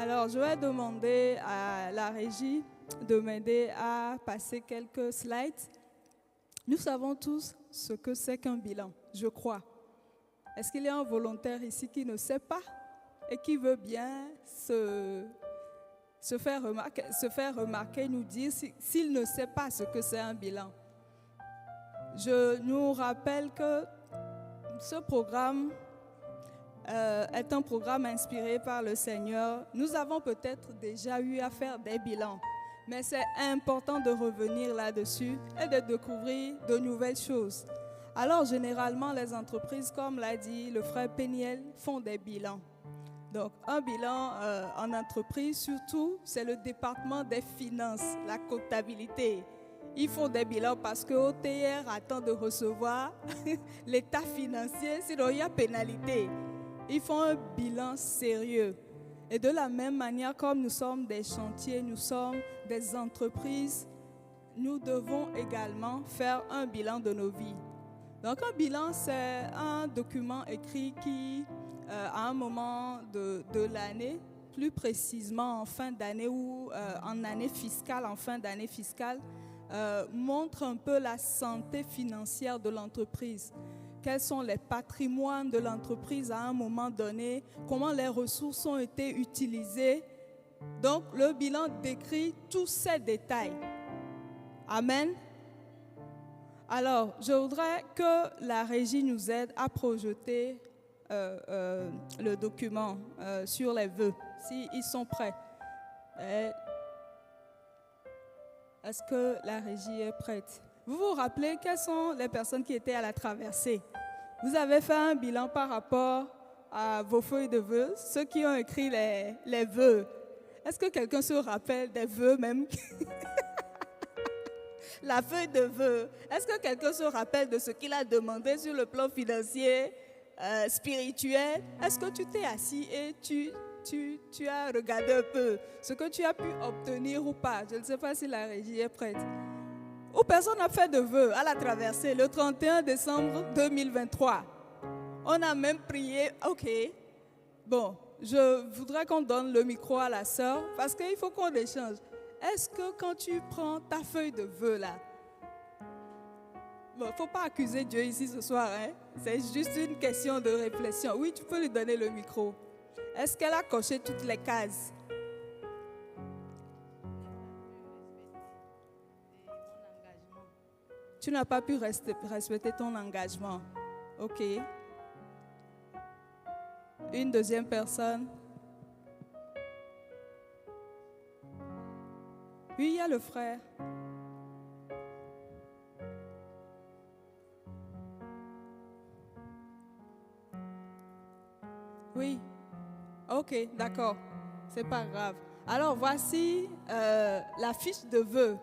Alors, je vais demander à la régie de m'aider à passer quelques slides. Nous savons tous ce que c'est qu'un bilan, je crois. Est-ce qu'il y a un volontaire ici qui ne sait pas et qui veut bien se faire remarquer, nous dire s'il ne sait pas ce que c'est un bilan? Je nous rappelle que ce programme est un programme inspiré par le Seigneur. Nous avons peut-être déjà eu à faire des bilans, mais c'est important de revenir là-dessus et de découvrir de nouvelles choses. Alors, généralement, les entreprises, comme l'a dit le frère Péniel, font des bilans. Donc, un bilan en entreprise, surtout, c'est le département des finances, la comptabilité. Ils font des bilans parce que OTR attend de recevoir l'état financier, sinon il y a pénalité. Ils font un bilan sérieux. Et de la même manière, comme nous sommes des chantiers, nous sommes des entreprises, nous devons également faire un bilan de nos vies. Donc un bilan, c'est un document écrit qui, à un moment de l'année, plus précisément en fin d'année ou en année fiscale, en fin d'année fiscale, montre un peu la santé financière de l'entreprise. Quels sont les patrimoines de l'entreprise à un moment donné, comment les ressources ont été utilisées. Donc, le bilan décrit tous ces détails. Amen. Alors, je voudrais que la régie nous aide à projeter le document sur les vœux, s'ils sont prêts. Est-ce que la régie est prête? Vous vous rappelez quelles sont les personnes qui étaient à la traversée? Vous avez fait un bilan par rapport à vos feuilles de vœux, ceux qui ont écrit les vœux. Est-ce que quelqu'un se rappelle des vœux même? La feuille de vœux. Est-ce que quelqu'un se rappelle de ce qu'il a demandé sur le plan financier, spirituel? Est-ce que tu t'es assis et tu as regardé un peu ce que tu as pu obtenir ou pas? Je ne sais pas si la régie est prête. Ou personne n'a fait de vœux à la traversée le 31 décembre 2023. On a même prié, ok. Bon, je voudrais qu'on donne le micro à la sœur parce qu'il faut qu'on échange. Est-ce que quand tu prends ta feuille de vœux là, bon, il ne faut pas accuser Dieu ici ce soir, hein? C'est juste une question de réflexion. Oui, tu peux lui donner le micro. Est-ce qu'elle a coché toutes les cases? Tu n'as pas pu respecter ton engagement. Ok. Une deuxième personne. Oui, il y a le frère. Oui. Ok, d'accord. C'est pas grave. Alors, voici la fiche de vœux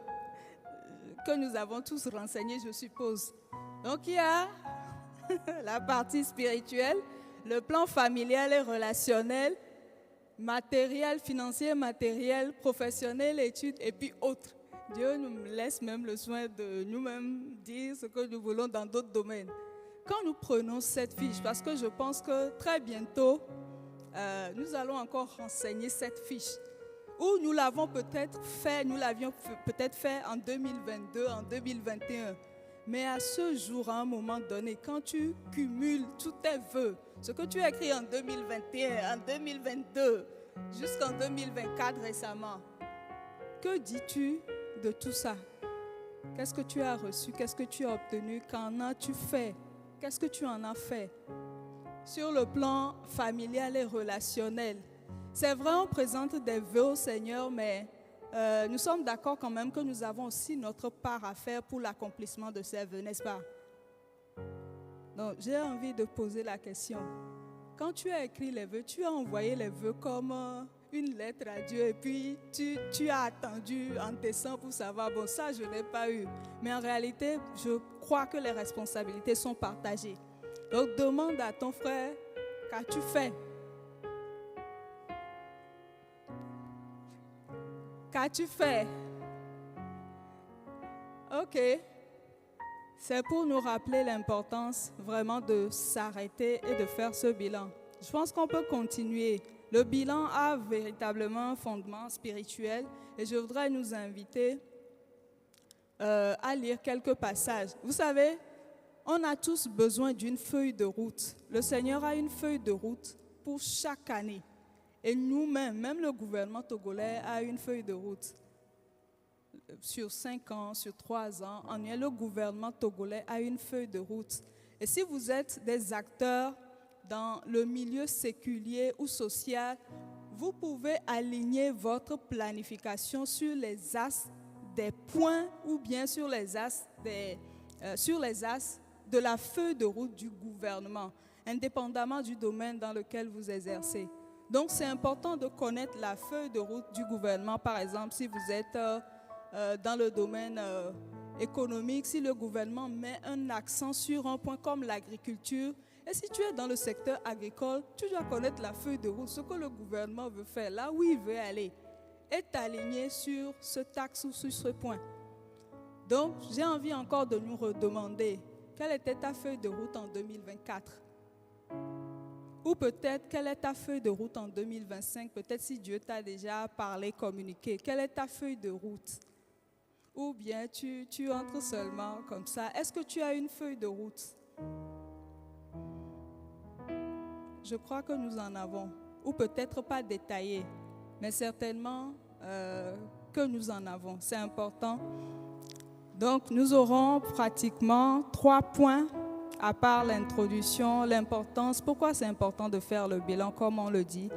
que nous avons tous renseignée, je suppose. Donc, il y a la partie spirituelle, le plan familial et relationnel, matériel, financier, matériel, professionnel, études et puis autres. Dieu nous laisse même le soin de nous-mêmes dire ce que nous voulons dans d'autres domaines. Quand nous prenons cette fiche, parce que je pense que très bientôt, nous allons encore renseigner cette fiche, où nous l'avions peut-être fait en 2022, en 2021. Mais à ce jour, à un moment donné, quand tu cumules tous tes vœux, ce que tu as écrit en 2021, en 2022, jusqu'en 2024 récemment, que dis-tu de tout ça? Qu'est-ce que tu as reçu? Qu'est-ce que tu as obtenu? Qu'en as-tu fait? Qu'est-ce que tu en as fait? Sur le plan familial et relationnel, c'est vrai, on présente des vœux au Seigneur, mais nous sommes d'accord quand même que nous avons aussi notre part à faire pour l'accomplissement de ces vœux, n'est-ce pas? Donc, j'ai envie de poser la question. Quand tu as écrit les vœux, tu as envoyé les vœux comme une lettre à Dieu et puis tu as attendu en décembre pour savoir, bon, ça, je n'ai pas eu. Mais en réalité, je crois que les responsabilités sont partagées. Donc, demande à ton frère, qu'as-tu fait? Qu'as-tu fait? Ok. C'est pour nous rappeler l'importance vraiment de s'arrêter et de faire ce bilan. Je pense qu'on peut continuer Le bilan a véritablement un fondement spirituel et je voudrais nous inviter à lire quelques passages. Vous savez, on a tous besoin d'une feuille de route. Le Seigneur a une feuille de route pour chaque année. Et nous-mêmes, même le gouvernement togolais a une feuille de route. Sur 5 ans, sur 3 ans, le gouvernement togolais a une feuille de route. Et si vous êtes des acteurs dans le milieu séculier ou social, vous pouvez aligner votre planification sur les astres des points ou bien sur les astres de la feuille de route du gouvernement, indépendamment du domaine dans lequel vous exercez. Donc, c'est important de connaître la feuille de route du gouvernement. Par exemple, si vous êtes dans le domaine économique, si le gouvernement met un accent sur un point comme l'agriculture, et si tu es dans le secteur agricole, tu dois connaître la feuille de route, ce que le gouvernement veut faire, là où il veut aller, est aligné sur ce axe ou sur ce point. Donc, j'ai envie encore de nous redemander, quelle était ta feuille de route en 2024? Ou peut-être, quelle est ta feuille de route en 2025? Peut-être si Dieu t'a déjà parlé, communiqué. Quelle est ta feuille de route? Ou bien tu entres seulement comme ça. Est-ce que tu as une feuille de route? Je crois que nous en avons. Ou peut-être pas détaillée, mais certainement que nous en avons. C'est important. Donc, nous aurons pratiquement 3 points, à part l'introduction, l'importance. Pourquoi c'est important de faire le bilan, comme on le dit?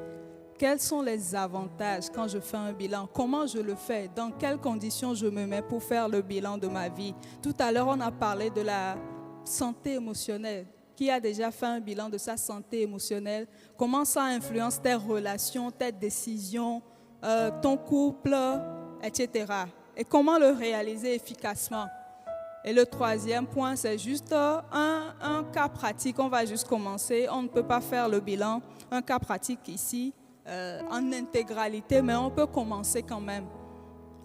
Quels sont les avantages quand je fais un bilan? Comment je le fais? Dans quelles conditions je me mets pour faire le bilan de ma vie? Tout à l'heure, on a parlé de la santé émotionnelle. Qui a déjà fait un bilan de sa santé émotionnelle? Comment ça influence tes relations, tes décisions, ton couple, etc. Et comment le réaliser efficacement? Et le 3e point, c'est juste un cas pratique. On va juste commencer. On ne peut pas faire le bilan, un cas pratique ici, en intégralité, mais on peut commencer quand même.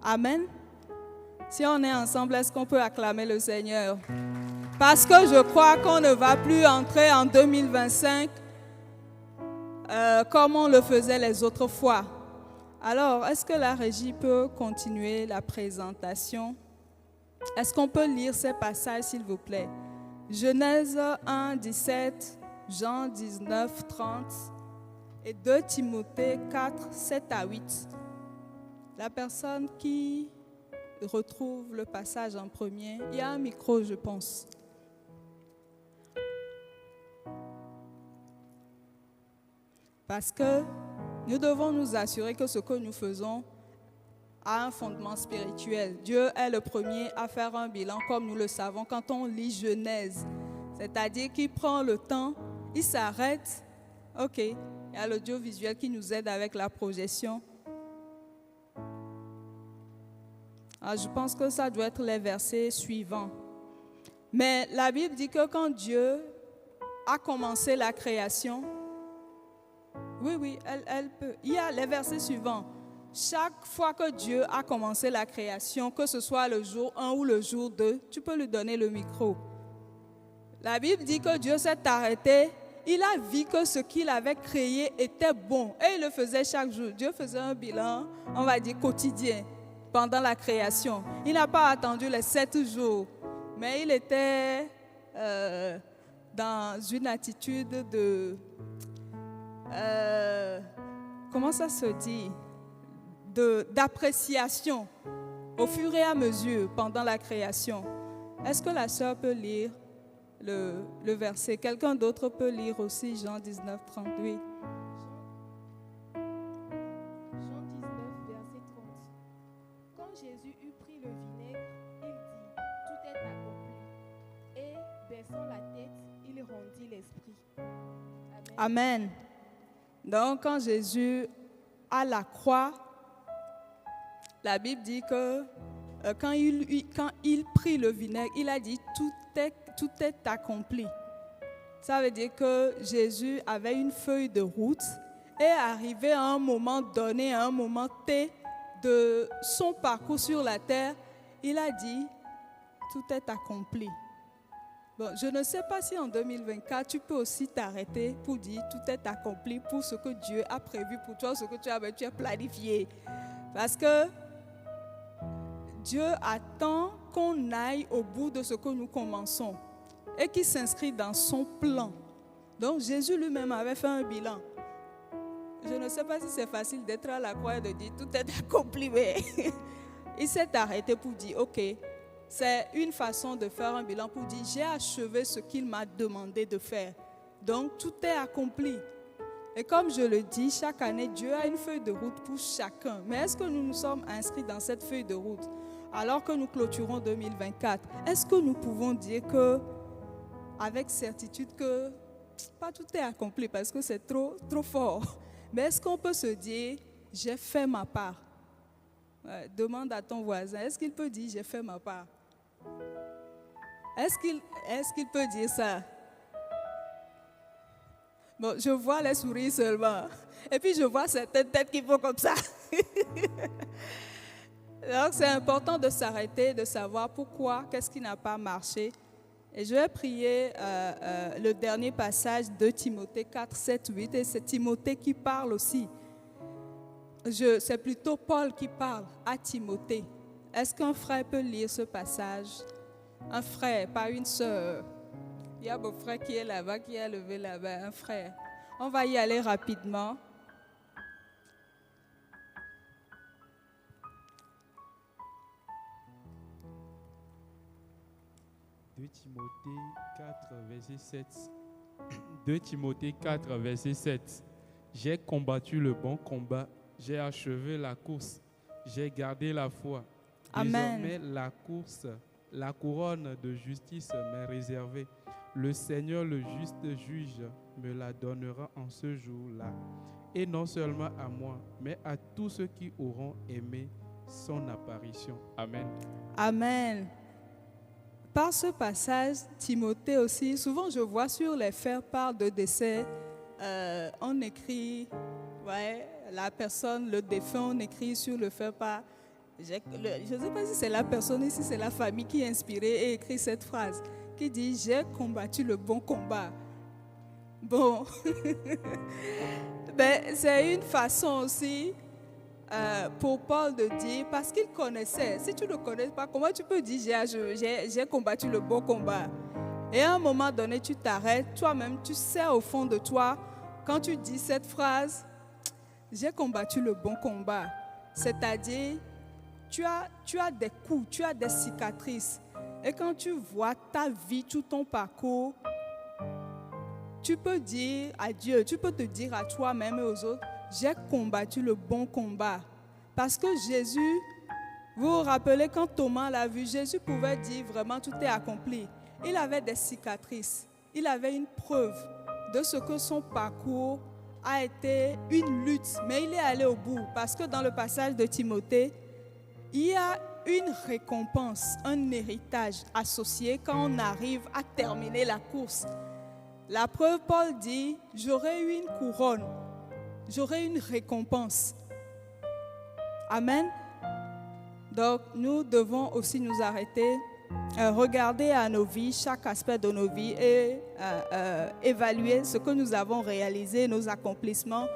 Amen. Si on est ensemble, est-ce qu'on peut acclamer le Seigneur? Parce que je crois qu'on ne va plus entrer en 2025 comme on le faisait les autres fois. Alors, est-ce que la régie peut continuer la présentation? Est-ce qu'on peut lire ces passages, s'il vous plaît? Genèse 1, 17, Jean 19, 30 et 2 Timothée 4, 7 à 8. La personne qui retrouve le passage en premier, il y a un micro, je pense. Parce que nous devons nous assurer que ce que nous faisons a un fondement spirituel. Dieu est le premier à faire un bilan, comme nous le savons, quand on lit Genèse. C'est-à-dire qu'il prend le temps, il s'arrête. OK, il y a l'audiovisuel qui nous aide avec la projection. Alors, je pense que ça doit être les versets suivants. Mais la Bible dit que quand Dieu a commencé la création, oui, elle peut. Il y a les versets suivants. Chaque fois que Dieu a commencé la création, que ce soit le jour 1 ou le jour 2, tu peux lui donner le micro. La Bible dit que Dieu s'est arrêté. Il a vu que ce qu'il avait créé était bon. Et il le faisait chaque jour. Dieu faisait un bilan, on va dire quotidien, pendant la création. Il n'a pas attendu les 7 jours. Mais il était dans une attitude de... comment ça se dit? D'appréciation au fur et à mesure pendant la création. Est-ce que la sœur peut lire le verset? Quelqu'un d'autre peut lire aussi Jean 19, 38. Jean 19, verset 30. Quand Jésus eut pris le vinaigre, il dit, tout est accompli. Et, baissant la tête, il rendit l'esprit. Amen. Donc, quand Jésus à la croix, la Bible dit que quand il prit le vinaigre, il a dit tout est accompli. Ça veut dire que Jésus avait une feuille de route et arrivé à un moment donné, à un moment T de son parcours sur la terre, il a dit tout est accompli. Bon, je ne sais pas si en 2024, tu peux aussi t'arrêter pour dire tout est accompli pour ce que Dieu a prévu pour toi, ce que tu as planifié. Parce que Dieu attend qu'on aille au bout de ce que nous commençons et qui s'inscrit dans son plan. Donc Jésus lui-même avait fait un bilan. Je ne sais pas si c'est facile d'être à la croix et de dire tout est accompli, mais il s'est arrêté pour dire ok, c'est une façon de faire un bilan pour dire j'ai achevé ce qu'il m'a demandé de faire. Donc tout est accompli. Et comme je le dis, chaque année, Dieu a une feuille de route pour chacun. Mais est-ce que nous nous sommes inscrits dans cette feuille de route alors que nous clôturons 2024? Est-ce que nous pouvons dire que, avec certitude que pas tout est accompli parce que c'est trop fort? Mais est-ce qu'on peut se dire j'ai fait ma part? Demande à ton voisin, est-ce qu'il peut dire j'ai fait ma part? Est-ce qu'il peut dire ça? Bon, je vois les sourires seulement. Et puis je vois certaines têtes qui font comme ça. Donc c'est important de s'arrêter, de savoir pourquoi, qu'est-ce qui n'a pas marché. Et je vais prier le dernier passage de Timothée 4, 7, 8. Et c'est Timothée qui parle aussi. C'est plutôt Paul qui parle à Timothée. Est-ce qu'un frère peut lire ce passage? Un frère, pas une sœur. Il y a mon frère qui est là-bas, qui a levé là-bas, un frère. On va y aller rapidement. Timothée 4, verset 7. 2 Timothée 4, verset 7. J'ai combattu le bon combat, j'ai achevé la course, j'ai gardé la foi. Amen. Désormais, la couronne de justice m'est réservée. Le Seigneur, le juste juge, me la donnera en ce jour-là. Et non seulement à moi, mais à tous ceux qui auront aimé son apparition. Amen. Amen. Par ce passage, Timothée aussi, souvent je vois sur les faire-part de décès, on écrit, la personne, le défunt, on écrit sur le faire-part. Je ne sais pas si c'est la personne, si c'est la famille qui est inspirée et écrit cette phrase, qui dit « J'ai combattu le bon combat ». Bon, ben, c'est une façon aussi pour Paul de dire, parce qu'il connaissait. Si tu ne connais pas, comment tu peux dire j'ai combattu le bon combat? Et à un moment donné, tu t'arrêtes, toi-même, tu sais au fond de toi, quand tu dis cette phrase, j'ai combattu le bon combat. C'est-à-dire, tu as des coups, tu as des cicatrices. Et quand tu vois ta vie, tout ton parcours, tu peux dire à Dieu, tu peux te dire à toi-même et aux autres, j'ai combattu le bon combat. Parce que Jésus, vous vous rappelez quand Thomas l'a vu, Jésus pouvait dire vraiment tout est accompli. Il avait des cicatrices, il avait une preuve de ce que son parcours a été une lutte, mais il est allé au bout. Parce que dans le passage de Timothée, il y a une récompense, un héritage associé quand on arrive à terminer la course. La preuve, Paul dit, j'aurai eu une couronne, j'aurai une récompense. Amen. Donc, nous devons aussi nous arrêter, regarder à nos vies, chaque aspect de nos vies et évaluer ce que nous avons réalisé, nos accomplissements.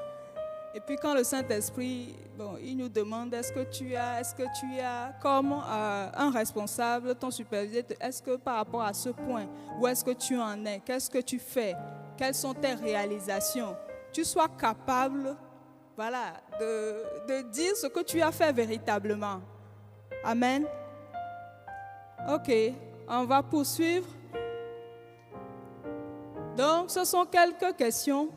Et puis quand le Saint-Esprit, il nous demande, est-ce que tu as comme un responsable, ton superviseur, est-ce que par rapport à ce point, où est-ce que tu en es, qu'est-ce que tu fais, quelles sont tes réalisations, tu sois capable, de dire ce que tu as fait véritablement. Amen. Ok, on va poursuivre. Donc, ce sont quelques questions.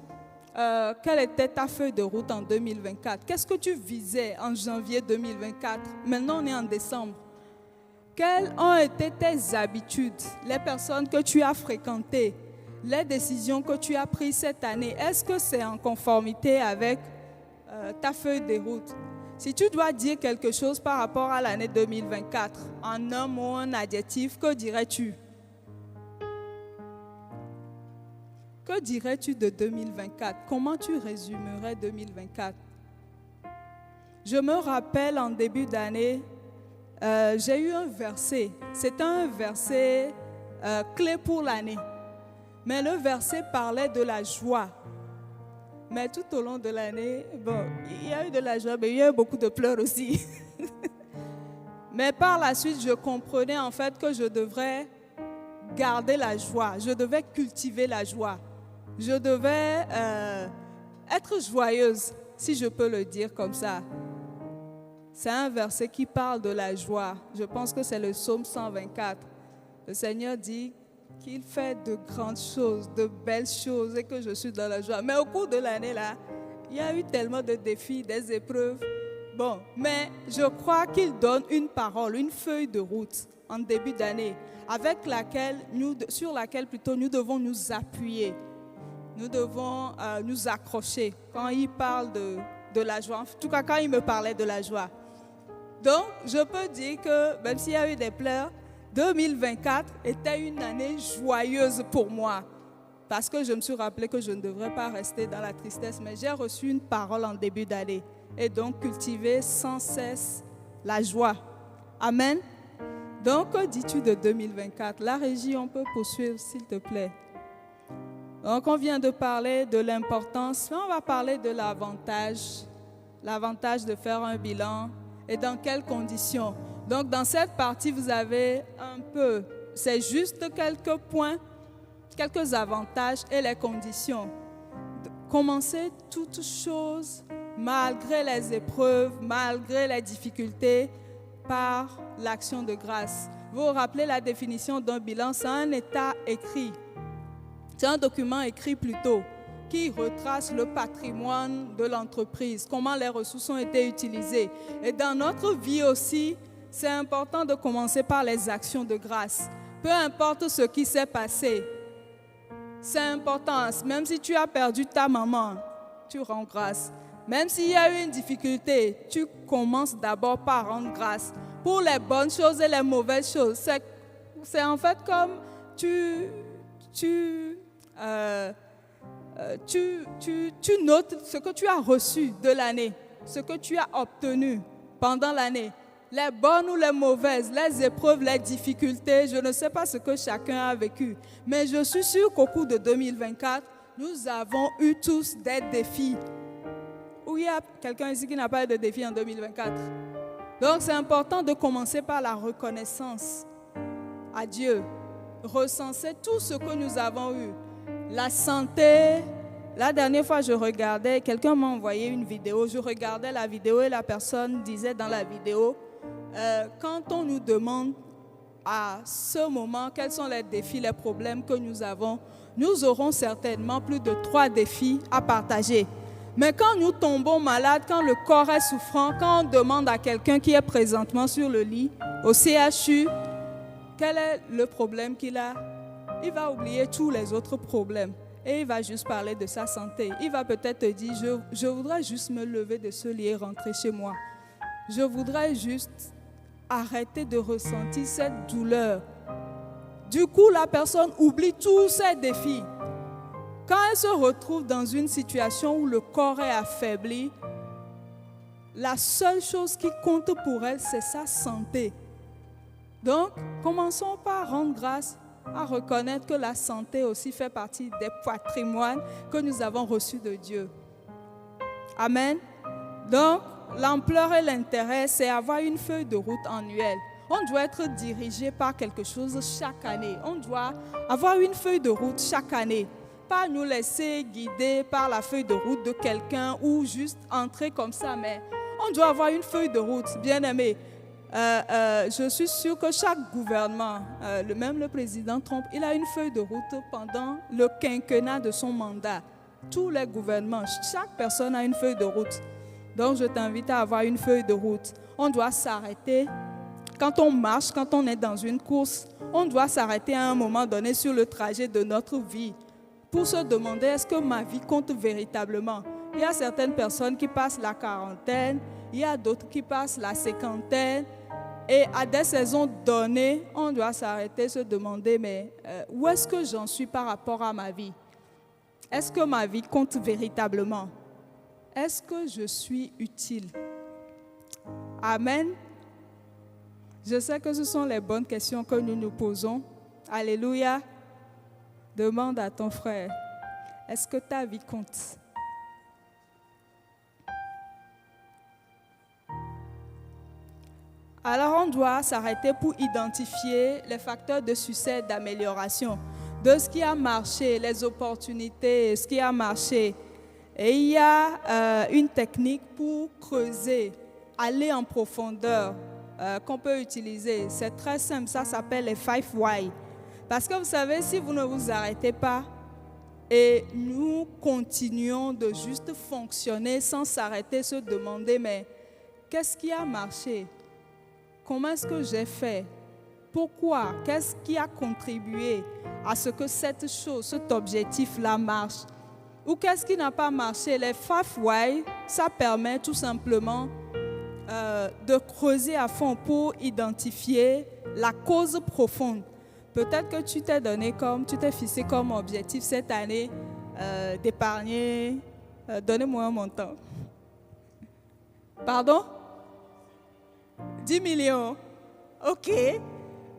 Quelle était ta feuille de route en 2024? Qu'est-ce que tu visais en janvier 2024? Maintenant, on est en décembre. Quelles ont été tes habitudes, les personnes que tu as fréquentées, les décisions que tu as prises cette année? Est-ce que c'est en conformité avec ta feuille de route? Si tu dois dire quelque chose par rapport à l'année 2024, en un mot, un adjectif, que dirais-tu? Que dirais-tu de 2024? Comment tu résumerais 2024? Je me rappelle en début d'année, j'ai eu un verset. C'est un verset clé pour l'année. Mais le verset parlait de la joie. Mais tout au long de l'année, bon, il y a eu de la joie, mais il y a eu beaucoup de pleurs aussi. Mais par la suite, je comprenais en fait que je devrais garder la joie. Je devais cultiver la joie. Je devais être joyeuse, si je peux le dire comme ça. C'est un verset qui parle de la joie. Je pense que c'est le psaume 124. Le Seigneur dit qu'il fait de grandes choses, de belles choses et que je suis dans la joie. Mais au cours de l'année, là, il y a eu tellement de défis, des épreuves. Bon, mais je crois qu'il donne une parole, une feuille de route en début d'année sur laquelle plutôt nous devons nous appuyer. Nous devons nous accrocher quand il parle de la joie. En tout cas, quand il me parlait de la joie. Donc, je peux dire que même s'il y a eu des pleurs, 2024 était une année joyeuse pour moi. Parce que je me suis rappelé que je ne devrais pas rester dans la tristesse, mais j'ai reçu une parole en début d'année. Et donc, cultiver sans cesse la joie. Amen. Donc, que dis-tu de 2024? La régie, on peut poursuivre, s'il te plaît. Donc, on vient de parler de l'importance, mais on va parler de l'avantage. L'avantage de faire un bilan et dans quelles conditions. Donc, dans cette partie, vous avez c'est juste quelques points, quelques avantages et les conditions. Commencez toutes choses, malgré les épreuves, malgré les difficultés, par l'action de grâce. Vous vous rappelez la définition d'un bilan, c'est un état écrit. C'est un document écrit plutôt qui retrace le patrimoine de l'entreprise, comment les ressources ont été utilisées. Et dans notre vie aussi, c'est important de commencer par les actions de grâce. Peu importe ce qui s'est passé, c'est important. Même si tu as perdu ta maman, tu rends grâce. Même s'il y a eu une difficulté, tu commences d'abord par rendre grâce. Pour les bonnes choses et les mauvaises choses, c'est en fait comme tu notes ce que tu as reçu de l'année, ce que tu as obtenu pendant l'année. Les bonnes ou les mauvaises, les épreuves, les difficultés, je ne sais pas ce que chacun a vécu. Mais je suis sûre qu'au cours de 2024, nous avons eu tous des défis. Ou il y a quelqu'un ici qui n'a pas eu de défi en 2024. Donc c'est important de commencer par la reconnaissance à Dieu. Recenser tout ce que nous avons eu. La santé. La dernière fois, je regardais, quelqu'un m'a envoyé une vidéo. Je regardais la vidéo et la personne disait dans la vidéo, quand on nous demande à ce moment quels sont les défis, les problèmes que nous avons, nous aurons certainement plus de 3 défis à partager. Mais quand nous tombons malades, quand le corps est souffrant, quand on demande à quelqu'un qui est présentement sur le lit, au CHU, quel est le problème qu'il a, il va oublier tous les autres problèmes et il va juste parler de sa santé. Il va peut-être te dire, je voudrais juste me lever de ce lit et rentrer chez moi. Je voudrais juste arrêter de ressentir cette douleur. Du coup, la personne oublie tous ses défis. Quand elle se retrouve dans une situation où le corps est affaibli, la seule chose qui compte pour elle, c'est sa santé. Donc, commençons par rendre grâce, à reconnaître que la santé aussi fait partie des patrimoines que nous avons reçus de Dieu. Amen. Donc, l'ampleur et l'intérêt, c'est avoir une feuille de route annuelle. On doit être dirigé par quelque chose chaque année. On doit avoir une feuille de route chaque année. Pas nous laisser guider par la feuille de route de quelqu'un ou juste entrer comme ça, mais on doit avoir une feuille de route, bien aimé. Je suis sûre que chaque gouvernement, même le président Trump, il a une feuille de route pendant le quinquennat de son mandat. Tous les gouvernements, chaque personne a une feuille de route. Donc je t'invite à avoir une feuille de route. On doit s'arrêter. Quand on marche, quand on est dans une course, on doit s'arrêter à un moment donné sur le trajet de notre vie pour se demander est-ce que ma vie compte véritablement. Il y a certaines personnes qui passent la quarantaine, il y a d'autres qui passent la cinquantaine. Et à des saisons données, on doit s'arrêter, se demander, mais où est-ce que j'en suis par rapport à ma vie? Est-ce que ma vie compte véritablement? Est-ce que je suis utile? Amen. Je sais que ce sont les bonnes questions que nous nous posons Alléluia. Demande à ton frère, est-ce que ta vie compte? Alors on doit s'arrêter pour identifier les facteurs de succès, d'amélioration, de ce qui a marché, les opportunités, ce qui a marché. Et il y a une technique pour creuser, aller en profondeur qu'on peut utiliser. C'est très simple, ça s'appelle les 5 why. Parce que vous savez, si vous ne vous arrêtez pas et nous continuons de juste fonctionner sans s'arrêter, se demander, mais qu'est-ce qui a marché? Comment est-ce que j'ai fait? Pourquoi? Qu'est-ce qui a contribué à ce que cette chose, cet objectif-là marche? Ou qu'est-ce qui n'a pas marché? Les 5 why, ça permet tout simplement de creuser à fond pour identifier la cause profonde. Peut-être que tu t'es fixé comme objectif cette année d'épargner, donnez-moi un montant. Pardon? 10 millions. Ok.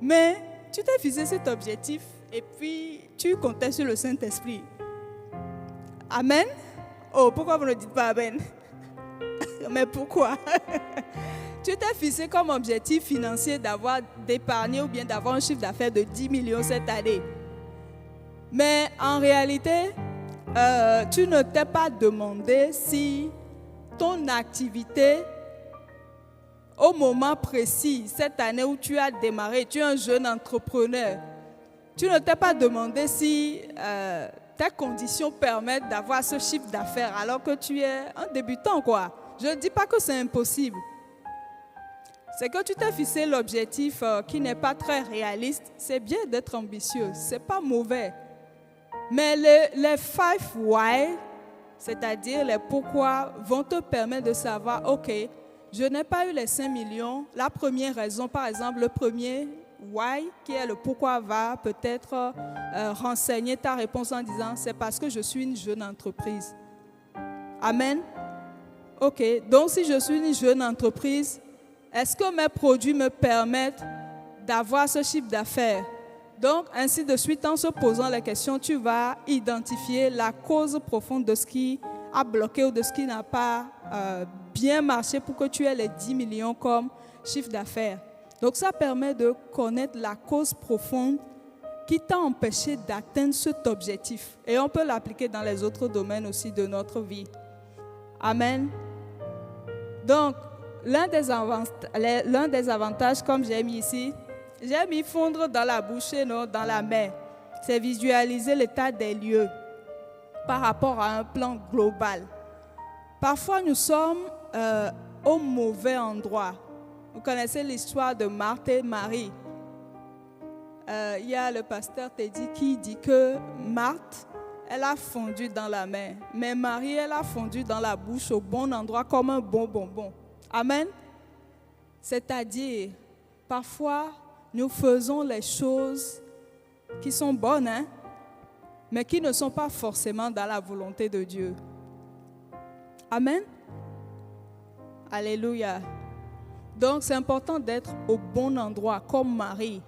Mais tu t'es fixé cet objectif et puis tu comptais sur le Saint-Esprit. Amen? Oh, pourquoi vous ne dites pas Amen? Mais pourquoi? Tu t'es fixé comme objectif financier d'épargner ou bien d'avoir un chiffre d'affaires de 10 millions cette année. Mais en réalité, tu ne t'es pas demandé si ton activité, au moment précis, cette année où tu as démarré, tu es un jeune entrepreneur, tu ne t'es pas demandé si tes conditions permettent d'avoir ce chiffre d'affaires alors que tu es un débutant, quoi. Je ne dis pas que c'est impossible. C'est que tu t'es fixé l'objectif qui n'est pas très réaliste. C'est bien d'être ambitieux, c'est pas mauvais. Mais les 5 why, c'est-à-dire les pourquoi, vont te permettre de savoir, ok, je n'ai pas eu les 5 millions. La première raison, par exemple, le premier why, qui est le pourquoi, va peut-être renseigner ta réponse en disant, c'est parce que je suis une jeune entreprise. Amen. Ok, donc si je suis une jeune entreprise, est-ce que mes produits me permettent d'avoir ce chiffre d'affaires? Donc, ainsi de suite, en se posant les questions, tu vas identifier la cause profonde de ce qui a bloqué ou de ce qui n'a pas bien marché pour que tu aies les 10 millions comme chiffre d'affaires. Donc, ça permet de connaître la cause profonde qui t'a empêché d'atteindre cet objectif. Et on peut l'appliquer dans les autres domaines aussi de notre vie. Amen. Donc, l'un des avantages, comme j'ai mis ici, j'ai mis fondre dans la bouchée, non, dans la mer. C'est visualiser l'état des lieux par rapport à un plan global. Parfois, nous sommes au mauvais endroit. Vous connaissez l'histoire de Marthe et Marie. Il y a le pasteur Teddy qui dit que Marthe, elle a fondu dans la mer, mais Marie, elle a fondu dans la bouche au bon endroit comme un bon bonbon. Amen. C'est-à-dire, parfois, nous faisons les choses qui sont bonnes, hein, mais qui ne sont pas forcément dans la volonté de Dieu. Amen. Alléluia. Donc, c'est important d'être au bon endroit, comme Marie.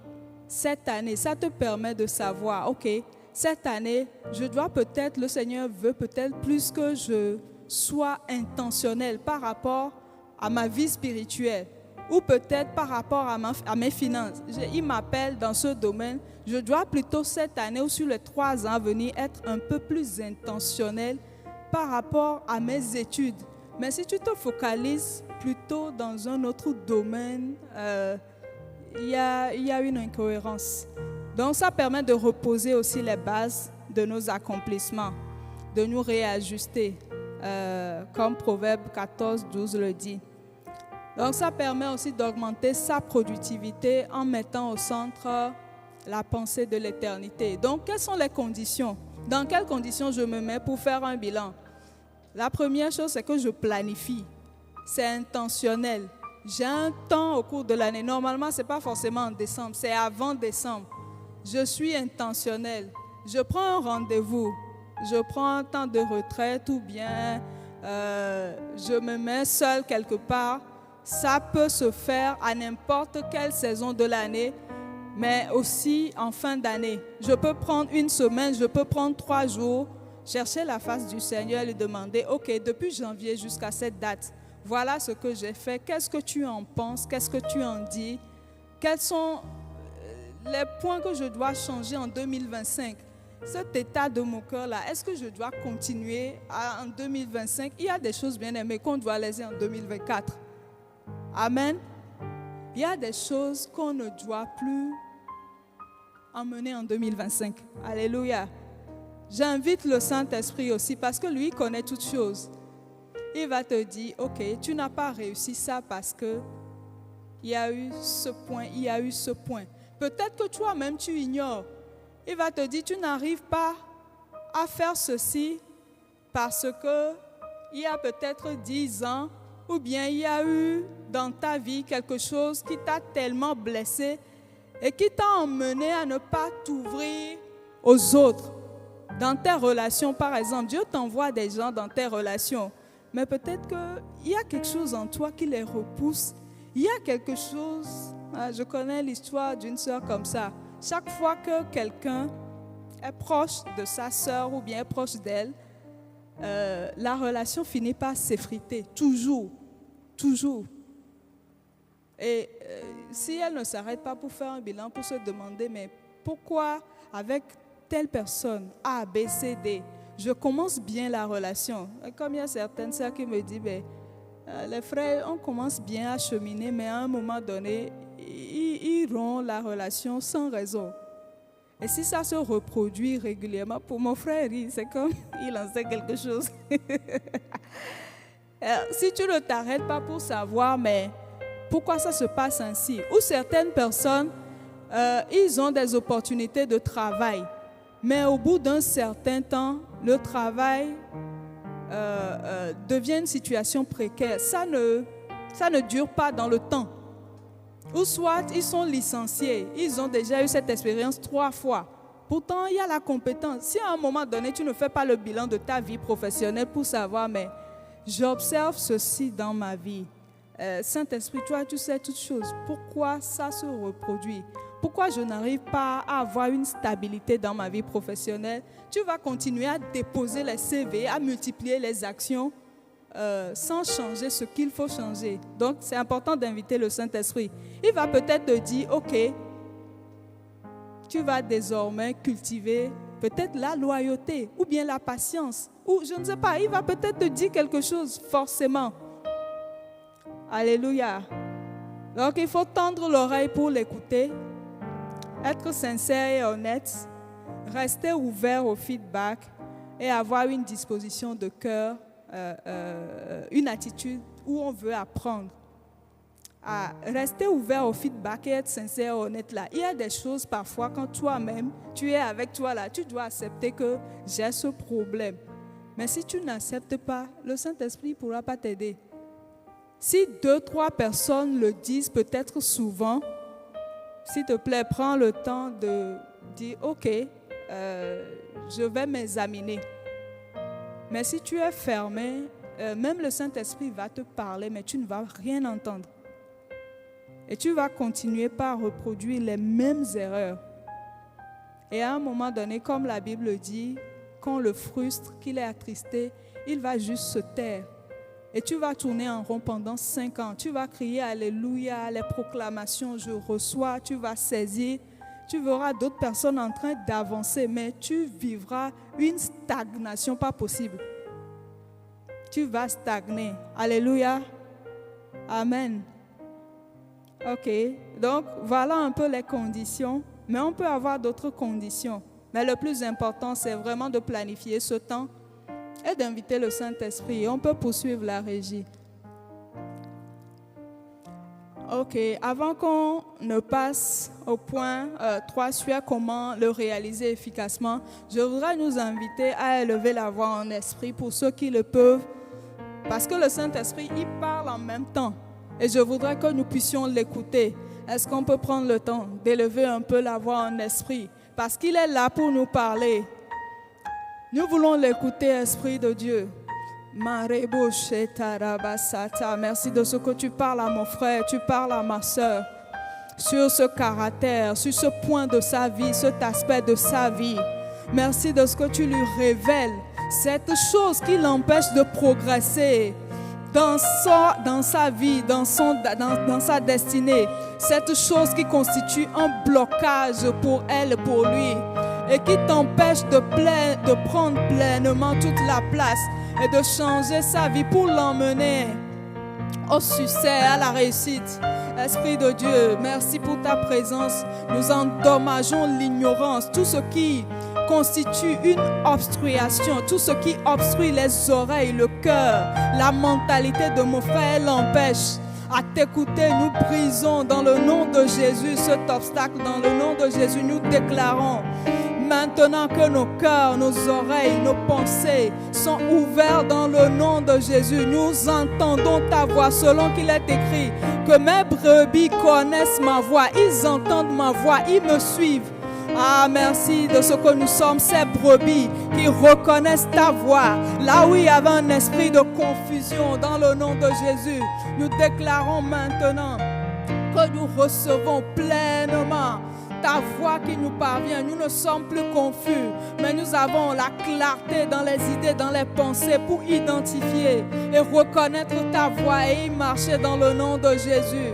Cette année, ça te permet de savoir, ok, cette année, le Seigneur veut peut-être plus que je sois intentionnel par rapport à ma vie spirituelle ou peut-être par rapport à mes finances. Il m'appelle dans ce domaine. Je dois plutôt cette année ou sur les 3 ans à venir être un peu plus intentionnel par rapport à mes études. Mais si tu te focalises plutôt dans un autre domaine, il y a une incohérence. Donc ça permet de reposer aussi les bases de nos accomplissements, de nous réajuster, comme Proverbe 14, 12 le dit. Donc ça permet aussi d'augmenter sa productivité en mettant au centre la pensée de l'éternité. Donc quelles sont les conditions? Dans quelles conditions je me mets pour faire un bilan? La première chose, c'est que je planifie. C'est intentionnel. J'ai un temps au cours de l'année. Normalement, ce n'est pas forcément en décembre, c'est avant décembre. Je suis intentionnel. Je prends un rendez-vous. Je prends un temps de retraite ou bien je me mets seul quelque part. Ça peut se faire à n'importe quelle saison de l'année. mais aussi en fin d'année. Je peux prendre une semaine, je peux prendre 3 jours, chercher la face du Seigneur et lui demander, ok, depuis janvier jusqu'à cette date, voilà ce que j'ai fait, qu'est-ce que tu en penses, qu'est-ce que tu en dis, quels sont les points que je dois changer en 2025. Cet état de mon cœur-là, est-ce que je dois continuer en 2025? Il y a des choses bien aimées qu'on doit laisser en 2024. Amen. Il y a des choses qu'on ne doit plus emmener en 2025. Alléluia. J'invite le Saint-Esprit aussi parce que lui connaît toutes choses. Il va te dire, ok, tu n'as pas réussi ça parce que il y a eu ce point, il y a eu ce point. Peut-être que toi-même tu ignores. Il va te dire, tu n'arrives pas à faire ceci parce que il y a peut-être 10 ans ou bien il y a eu dans ta vie quelque chose qui t'a tellement blessé et qui t'a emmené à ne pas t'ouvrir aux autres. Dans tes relations, par exemple, Dieu t'envoie des gens dans tes relations, mais peut-être qu'il y a quelque chose en toi qui les repousse. Il y a quelque chose, je connais l'histoire d'une sœur comme ça. Chaque fois que quelqu'un est proche de sa sœur ou bien est proche d'elle, la relation finit par s'effriter, toujours, toujours. Et si elle ne s'arrête pas pour faire un bilan, pour se demander, mais pourquoi avec telle personne, A, B, C, D, je commence bien la relation. Et comme il y a certaines sœurs qui me disent, les frères, on commence bien à cheminer, mais à un moment donné, ils rompent la relation sans raison. Et si ça se reproduit régulièrement, pour mon frère, c'est comme il en sait quelque chose. Si tu ne t'arrêtes pas pour savoir, mais pourquoi ça se passe ainsi? Ou certaines personnes, ils ont des opportunités de travail, mais au bout d'un certain temps, le travail devient une situation précaire. Ça ne dure pas dans le temps. Ou soit ils sont licenciés, ils ont déjà eu cette expérience 3 fois. Pourtant, il y a la compétence. Si à un moment donné, tu ne fais pas le bilan de ta vie professionnelle pour savoir, mais j'observe ceci dans ma vie. Saint-Esprit, toi, tu sais toutes choses. Pourquoi ça se reproduit? Pourquoi je n'arrive pas à avoir une stabilité dans ma vie professionnelle? Tu vas continuer à déposer les CV, à multiplier les actions sans changer ce qu'il faut changer. Donc, c'est important d'inviter le Saint-Esprit. Il va peut-être te dire, ok, tu vas désormais cultiver peut-être la loyauté ou bien la patience. Ou je ne sais pas, il va peut-être te dire quelque chose forcément. Alléluia. Donc, il faut tendre l'oreille pour l'écouter, être sincère et honnête, rester ouvert au feedback et avoir une disposition de cœur, une attitude où on veut apprendre. À rester ouvert au feedback et être sincère et honnête là. Il y a des choses parfois quand toi-même, tu es avec toi là, tu dois accepter que j'ai ce problème. Mais si tu n'acceptes pas, le Saint-Esprit ne pourra pas t'aider. Si 2-3 personnes le disent peut-être souvent, s'il te plaît, prends le temps de dire, ok, je vais m'examiner. Mais si tu es fermé, même le Saint-Esprit va te parler, mais tu ne vas rien entendre. Et tu vas continuer par reproduire les mêmes erreurs. Et à un moment donné, comme la Bible dit, quand on le frustre, qu'il est attristé, il va juste se taire. Et tu vas tourner en rond pendant 5 ans. Tu vas crier Alléluia, les proclamations, je reçois, tu vas saisir. Tu verras d'autres personnes en train d'avancer, mais tu vivras une stagnation pas possible. Tu vas stagner. Alléluia. Amen. Ok, donc voilà un peu les conditions, mais on peut avoir d'autres conditions. Mais le plus important, c'est vraiment de planifier ce temps et d'inviter le Saint-Esprit. On peut poursuivre la régie. Ok, avant qu'on ne passe au point 3 sur comment le réaliser efficacement, je voudrais nous inviter à élever la voix en esprit pour ceux qui le peuvent, parce que le Saint-Esprit, il parle en même temps. Et je voudrais que nous puissions l'écouter. Est-ce qu'on peut prendre le temps d'élever un peu la voix en esprit? Parce qu'il est là pour nous parler. Nous voulons l'écouter, Esprit de Dieu. Merci de ce que tu parles à mon frère, tu parles à ma soeur. sur ce caractère, sur ce point de sa vie, cet aspect de sa vie. Merci de ce que tu lui révèles, cette chose qui l'empêche de progresser dans sa vie, dans sa destinée. Cette chose qui constitue un blocage pour elle, pour lui, et qui t'empêche de prendre pleinement toute la place et de changer sa vie pour l'emmener au succès, à la réussite. Esprit de Dieu, merci pour ta présence. Nous endommageons l'ignorance, tout ce qui constitue une obstruation, tout ce qui obstrue les oreilles, le cœur, la mentalité de mon frère, l'empêche à t'écouter. Nous brisons dans le nom de Jésus cet obstacle. Dans le nom de Jésus, nous déclarons maintenant que nos cœurs, nos oreilles, nos pensées sont ouverts dans le nom de Jésus. Nous entendons ta voix selon qu'il est écrit que mes brebis connaissent ma voix, ils entendent ma voix, ils me suivent. Ah, merci de ce que nous sommes, ces brebis qui reconnaissent ta voix. Là où il y avait un esprit de confusion, dans le nom de Jésus, nous déclarons maintenant que nous recevons pleinement ta voix qui nous parvient. Nous ne sommes plus confus, mais nous avons la clarté dans les idées, dans les pensées pour identifier et reconnaître ta voix et y marcher dans le nom de Jésus.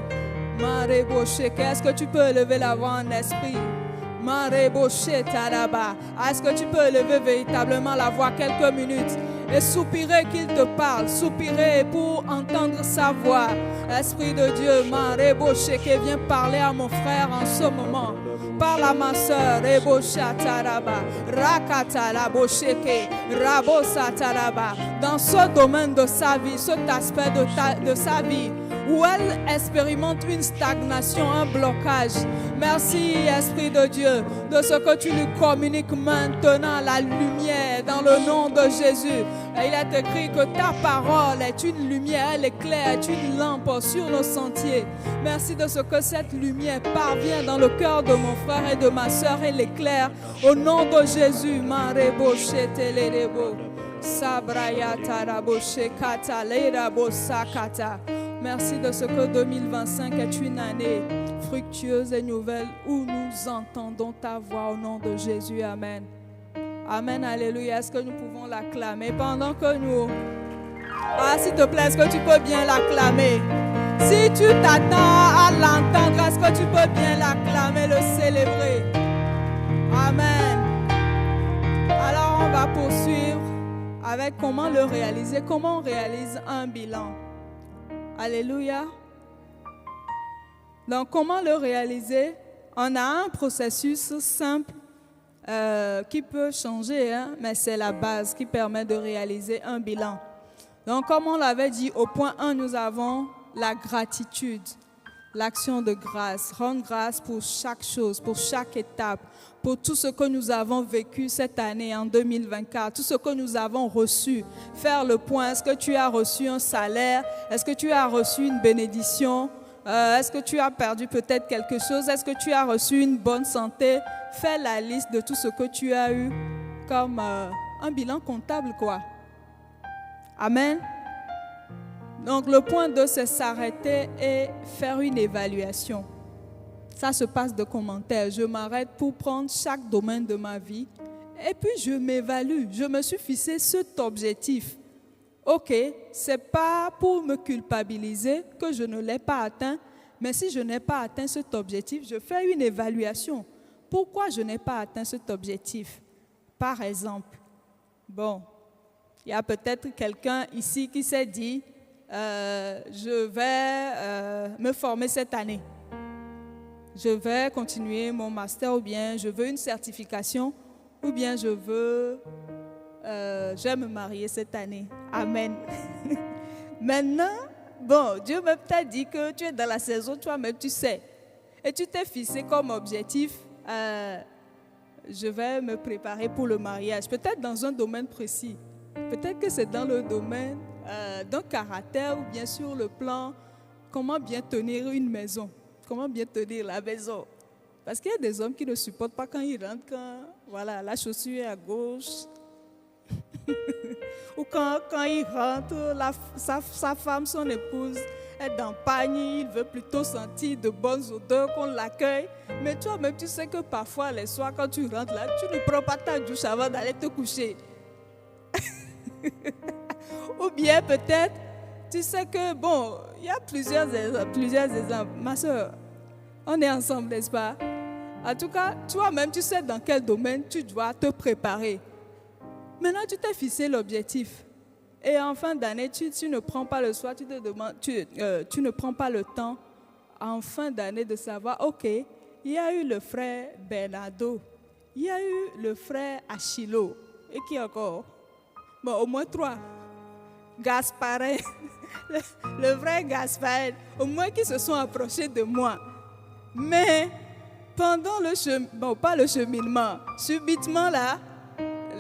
Est-ce que tu peux élever la voix en esprit? Est-ce que tu peux élever véritablement la voix quelques minutes et soupirer qu'il te parle, soupirer pour entendre sa voix? Esprit de Dieu, viens parler à mon frère en ce moment. Parle à ma soeur, dans ce domaine de sa vie, cet aspect de sa vie où elle expérimente une stagnation, un blocage. Merci, Esprit de Dieu, de ce que tu lui communiques maintenant la lumière dans le nom de Jésus. Et il est écrit que ta parole est une lumière, elle éclaire, est une lampe sur nos sentiers. Merci de ce que cette lumière parvient dans le cœur de mon frère et de ma soeur et l'éclaire. Au nom de Jésus, merci de ce que 2025 est une année fructueuse et nouvelle où nous entendons ta voix au nom de Jésus. Amen. Amen, alléluia. Est-ce que nous pouvons l'acclamer pendant que nous... Ah, s'il te plaît, est-ce que tu peux bien l'acclamer? Si tu t'attends à l'entendre, est-ce que tu peux bien l'acclamer, le célébrer? Amen. Alors, on va poursuivre avec comment le réaliser, comment on réalise un bilan. Alléluia. Donc, comment le réaliser? On a un processus simple qui peut changer, mais c'est la base qui permet de réaliser un bilan. Donc, comme on l'avait dit, au point 1, nous avons la gratitude, l'action de grâce. Rendre grâce pour chaque chose, pour chaque étape, pour tout ce que nous avons vécu cette année, en 2024, tout ce que nous avons reçu. Faire le point, est-ce que tu as reçu un salaire? Est-ce que tu as reçu une bénédiction? Est-ce que tu as perdu peut-être quelque chose? Est-ce que tu as reçu une bonne santé? Fais la liste de tout ce que tu as eu comme un bilan comptable, quoi. Amen. Donc, le point 2, c'est s'arrêter et faire une évaluation. Ça se passe de commentaires. Je m'arrête pour prendre chaque domaine de ma vie et puis je m'évalue. Je me suis fixé cet objectif. Ok, ce n'est pas pour me culpabiliser que je ne l'ai pas atteint, mais si je n'ai pas atteint cet objectif, je fais une évaluation. Pourquoi je n'ai pas atteint cet objectif? Par exemple, bon, il y a peut-être quelqu'un ici qui s'est dit, je vais me former cette année. Je vais continuer mon master ou bien je veux une certification ou bien je vais me marier cette année. Amen. Maintenant, bon, Dieu m'a peut-être dit que tu es dans la saison, toi-même tu sais. Et tu t'es fixé comme objectif, je vais me préparer pour le mariage. Peut-être dans un domaine précis. Peut-être que c'est dans le domaine d'un caractère ou bien sur le plan comment bien tenir une maison. Comment bien tenir la maison. Parce qu'il y a des hommes qui ne supportent pas quand ils rentrent, quand voilà, la chaussure est à gauche. Ou quand il rentre, sa femme, son épouse, est dans le pagne, il veut plutôt sentir de bonnes odeurs qu'on l'accueille. Mais toi-même, tu sais que parfois, les soirs, quand tu rentres là, tu ne prends pas ta douche avant d'aller te coucher. Ou bien peut-être, tu sais que, bon, il y a plusieurs exemples. Ma soeur, on est ensemble, n'est-ce pas? En tout cas, toi-même, tu sais dans quel domaine tu dois te préparer. Maintenant, tu t'es fixé l'objectif. Et en fin d'année, tu ne prends pas le soir, tu ne prends pas le temps en fin d'année de savoir, ok, il y a eu le frère Bernardo, il y a eu le frère Achilo, et qui encore? Bon, au moins 3. Gasparin, le vrai Gasparin, au moins qui se sont approchés de moi. Mais pendant pas le cheminement, subitement là,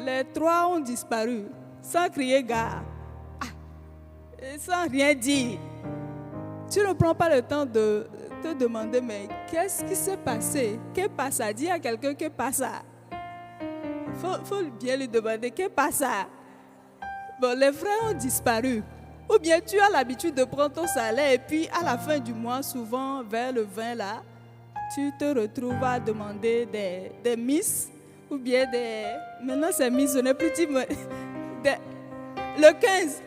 les 3 ont disparu, sans crier gare, sans rien dire. Tu ne prends pas le temps de te demander, mais qu'est-ce qui s'est passé? Qu'est-ce qui passe? Dis à quelqu'un qu'est-ce qui passe? Faut bien lui demander qu'est-ce qui passe. Bon, les frères ont disparu. Ou bien tu as l'habitude de prendre ton salaire et puis à la fin du mois, souvent vers le 20 là, tu te retrouves à demander des miss ou bien des... Maintenant c'est miss, je n'ai plus dit... Le 15.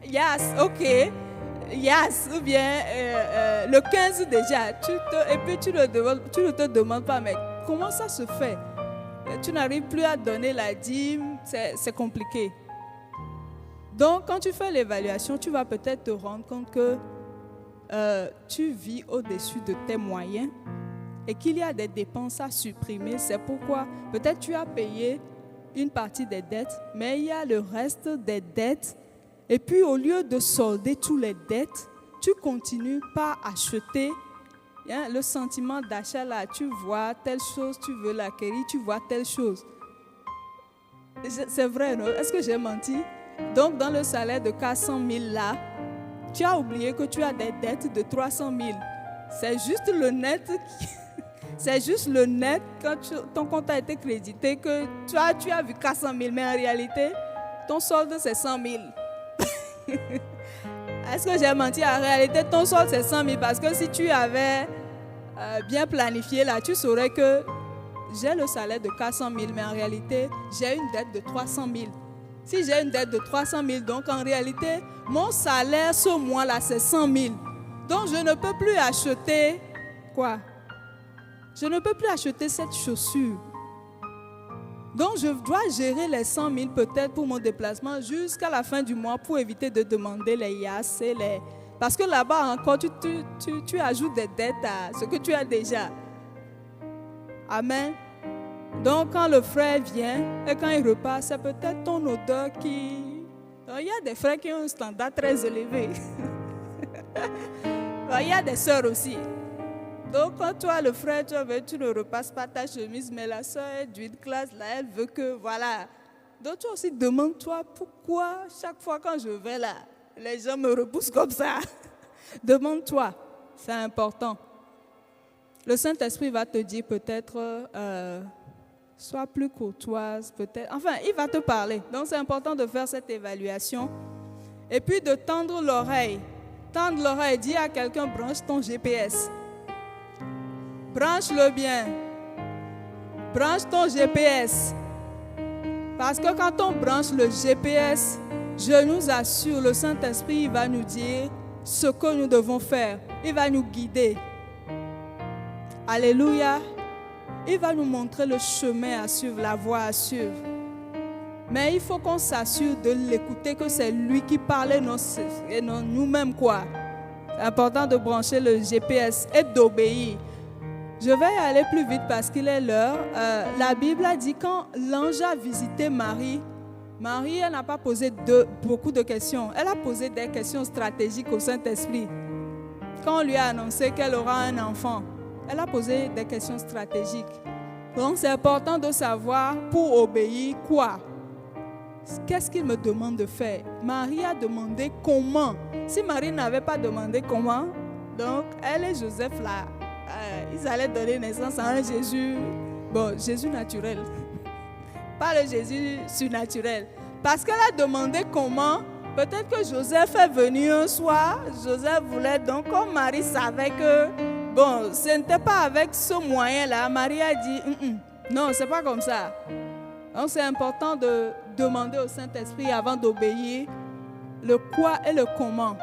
Yes, ok. Yes, ou bien le 15 déjà. Et puis tu ne te demandes pas, mais comment ça se fait? Tu n'arrives plus à donner la dîme, c'est compliqué. Donc, quand tu fais l'évaluation, tu vas peut-être te rendre compte que tu vis au-dessus de tes moyens et qu'il y a des dépenses à supprimer. C'est pourquoi peut-être tu as payé une partie des dettes, mais il y a le reste des dettes. Et puis, au lieu de solder toutes les dettes, tu continues par acheter. Le sentiment d'achat là, tu vois telle chose, tu veux l'acquérir, tu vois telle chose. C'est vrai, non? Est-ce que j'ai menti? Donc, dans le salaire de 400 000 là, tu as oublié que tu as des dettes de 300 000. C'est juste le net, c'est juste le net quand ton compte a été crédité que tu as vu 400 000, mais en réalité, ton solde c'est 100 000. Est-ce que j'ai menti? En réalité, ton solde c'est 100 000 parce que si tu avais bien planifié là, tu saurais que j'ai le salaire de 400 000, mais en réalité, j'ai une dette de 300 000. Si j'ai une dette de 300 000, donc en réalité, mon salaire ce mois-là, c'est 100 000. Donc, je ne peux plus acheter quoi? Je ne peux plus acheter cette chaussure. Donc, je dois gérer les 100 000 peut-être pour mon déplacement jusqu'à la fin du mois pour éviter de demander les IAS et les... Parce que là-bas encore, tu ajoutes des dettes à ce que tu as déjà. Amen. Donc, quand le frère vient et quand il repart, c'est peut-être ton odeur qui... Donc, il y a des frères qui ont un standard très élevé. Il y a des sœurs aussi. Donc, quand toi, le frère, tu ne repasses pas ta chemise, mais la sœur est d'une classe, là, elle veut que, voilà. Donc, toi aussi, demande-toi pourquoi chaque fois quand je vais là, les gens me repoussent comme ça. Demande-toi, c'est important. Le Saint-Esprit va te dire peut-être, sois plus courtoise, peut-être. Enfin, il va te parler. Donc, c'est important de faire cette évaluation. Et puis, de tendre l'oreille. Tendre l'oreille, dis à quelqu'un, branche ton GPS. Branche-le bien. Branche ton GPS. Parce que quand on branche le GPS, je nous assure, le Saint-Esprit, il va nous dire ce que nous devons faire. Il va nous guider. Alléluia. Il va nous montrer le chemin à suivre, la voie à suivre. Mais il faut qu'on s'assure de l'écouter, que c'est lui qui parle et non nous-mêmes quoi. C'est important de brancher le GPS et d'obéir. Je vais aller plus vite parce qu'il est l'heure. La Bible a dit quand l'ange a visité Marie, elle n'a pas posé beaucoup de questions. Elle a posé des questions stratégiques au Saint-Esprit. Quand on lui a annoncé qu'elle aura un enfant, elle a posé des questions stratégiques. Donc c'est important de savoir pour obéir quoi. Qu'est-ce qu'il me demande de faire? Marie a demandé comment. Si Marie n'avait pas demandé comment, donc elle et Joseph là, ils allaient donner naissance à un Jésus, Jésus naturel. pas le Jésus surnaturel. Parce qu'elle a demandé comment. Peut-être que Joseph est venu un soir. Joseph voulait donc, comme Marie savait que, bon, ce n'était pas avec ce moyen-là. Marie a dit, non, c'est pas comme ça. Donc c'est important de demander au Saint-Esprit avant d'obéir le quoi et le comment.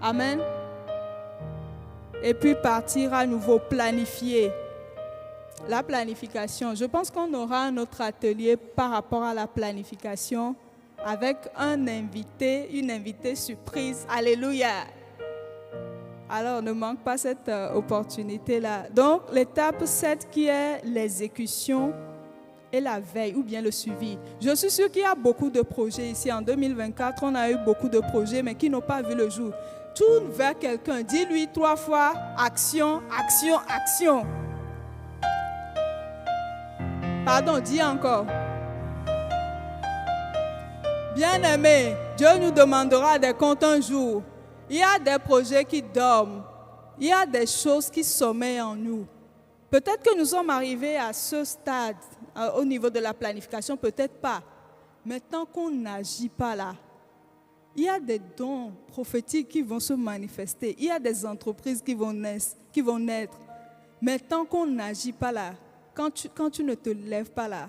Amen. Et puis partir à nouveau, planifier. La planification. Je pense qu'on aura un autre atelier par rapport à la planification avec un invité, une invitée surprise. Alléluia. Alors, ne manque pas cette opportunité-là. Donc, l'étape 7 qui est l'exécution et la veille ou bien le suivi. Je suis sûre qu'il y a beaucoup de projets ici. En 2024, on a eu beaucoup de projets, mais qui n'ont pas vu le jour. Tourne vers quelqu'un, dis-lui 3 fois action, action, action. Pardon, dis encore. Bien-aimé, Dieu nous demandera des comptes un jour. Il y a des projets qui dorment. Il y a des choses qui sommeillent en nous. Peut-être que nous sommes arrivés à ce stade au niveau de la planification, peut-être pas. Mais tant qu'on n'agit pas là, il y a des dons prophétiques qui vont se manifester. Il y a des entreprises qui vont naître. Mais tant qu'on n'agit pas là, quand tu ne te lèves pas là,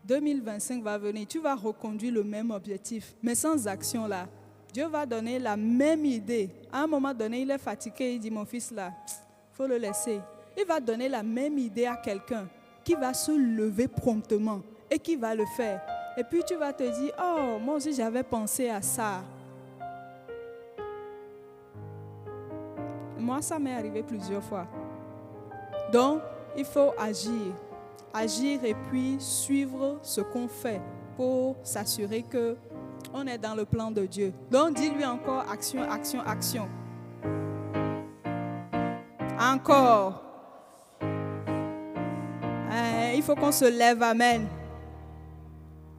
2025 va venir, tu vas reconduire le même objectif, mais sans action là. Dieu va donner la même idée. À un moment donné, il est fatigué, il dit, mon fils là, il faut le laisser. Il va donner la même idée à quelqu'un qui va se lever promptement et qui va le faire. Et puis tu vas te dire, oh, moi aussi j'avais pensé à ça. Moi, ça m'est arrivé plusieurs fois. Donc, il faut agir. Agir et puis suivre ce qu'on fait pour s'assurer qu'on est dans le plan de Dieu. Donc, dis-lui encore action, action, action. Encore. Il faut qu'on se lève, amen.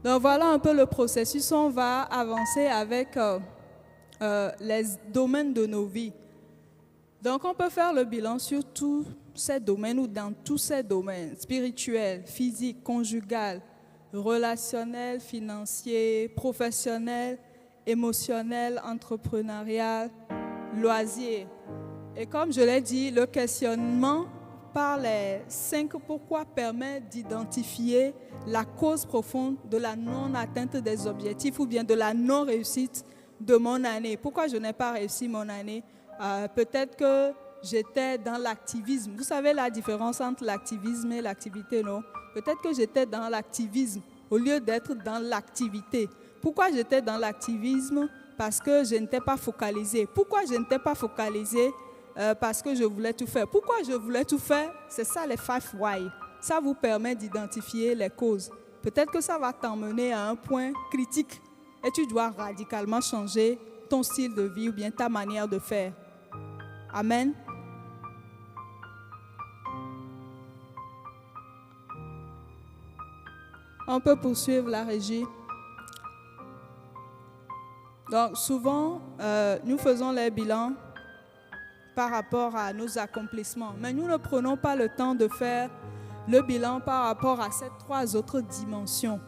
Donc, voilà un peu le processus. On va avancer avec les domaines de nos vies. Donc, on peut faire le bilan sur tous ces domaines ou dans tous ces domaines, spirituels, physiques, conjugal, relationnel, financier, professionnel, émotionnel, entrepreneurial, loisir. Et comme je l'ai dit, le questionnement par les 5 pourquoi permet d'identifier la cause profonde de la non-atteinte des objectifs ou bien de la non-réussite de mon année. Pourquoi je n'ai pas réussi mon année? Peut-être que j'étais dans l'activisme. Vous savez la différence entre l'activisme et l'activité, non? Peut-être que j'étais dans l'activisme au lieu d'être dans l'activité. Pourquoi j'étais dans l'activisme? Parce que je n'étais pas focalisée. Pourquoi je n'étais pas focalisée? Parce que je voulais tout faire. Pourquoi je voulais tout faire? C'est ça les 5 why. Ça vous permet d'identifier les causes. Peut-être que ça va t'emmener à un point critique et tu dois radicalement changer ton style de vie ou bien ta manière de faire. Amen. On peut poursuivre la régie. Donc souvent, nous faisons les bilans par rapport à nos accomplissements. Mais nous ne prenons pas le temps de faire le bilan par rapport à ces 3 autres dimensions.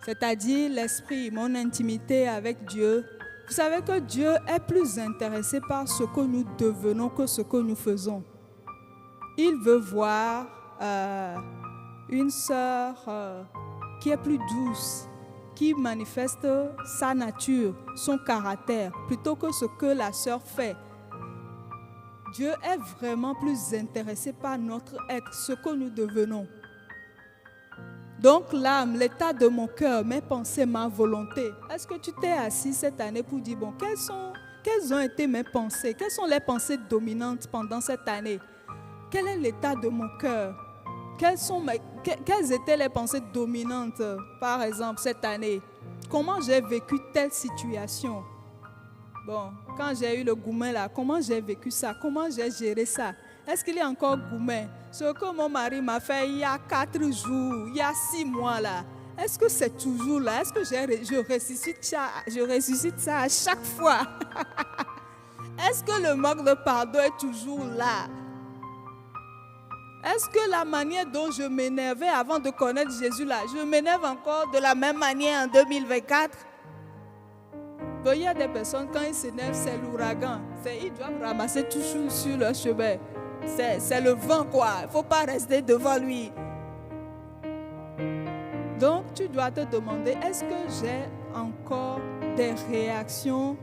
C'est-à-dire l'esprit, mon intimité avec Dieu. Vous savez que Dieu est plus intéressé par ce que nous devenons que ce que nous faisons. Il veut voir une sœur qui est plus douce, qui manifeste sa nature, son caractère, plutôt que ce que la sœur fait. Dieu est vraiment plus intéressé par notre être, ce que nous devenons. Donc l'âme, l'état de mon cœur, mes pensées, ma volonté. Est-ce que tu t'es assis cette année pour dire, bon, quelles ont été mes pensées? Quelles sont les pensées dominantes pendant cette année? Quel est l'état de mon cœur? Quelles étaient les pensées dominantes, par exemple, cette année? Comment j'ai vécu telle situation? Bon, quand j'ai eu le gourmet là, comment j'ai vécu ça? Comment j'ai géré ça? Est-ce qu'il y a encore gourmet? Ce que mon mari m'a fait il y a 4 jours, il y a 6 mois là. Est-ce que c'est toujours là? Est-ce que je ressuscite ça à chaque fois? Est-ce que le manque de pardon est toujours là? Est-ce que la manière dont je m'énervais avant de connaître Jésus là, je m'énerve encore de la même manière en 2024? Donc, il y a des personnes, quand ils s'énervent, c'est l'ouragan. Ils doivent ramasser tout sur leur chemin. C'est le vent, quoi. Il ne faut pas rester devant lui. Donc, tu dois te demander, est-ce que j'ai encore des réactions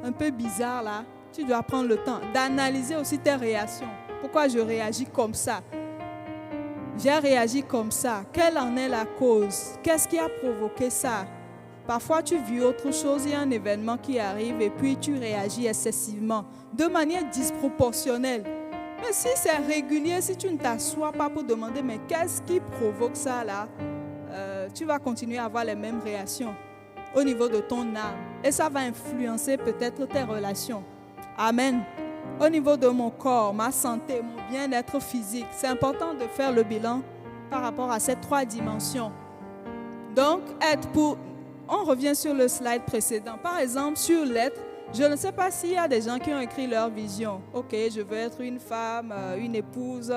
un peu bizarres là? Tu dois prendre le temps d'analyser aussi tes réactions. Pourquoi je réagis comme ça? J'ai réagi comme ça. Quelle en est la cause? Qu'est-ce qui a provoqué ça? Parfois, tu vis autre chose, il y a un événement qui arrive et puis tu réagis excessivement, de manière disproportionnelle. Mais si c'est régulier, si tu ne t'assois pas pour demander, mais qu'est-ce qui provoque ça là? Tu vas continuer à avoir les mêmes réactions au niveau de ton âme. Et ça va influencer peut-être tes relations. Amen. Au niveau de mon corps, ma santé, mon bien-être physique, c'est important de faire le bilan par rapport à ces 3 dimensions. Donc, on revient sur le slide précédent. Par exemple, sur l'être, je ne sais pas s'il y a des gens qui ont écrit leur vision. Ok, je veux être une femme, une épouse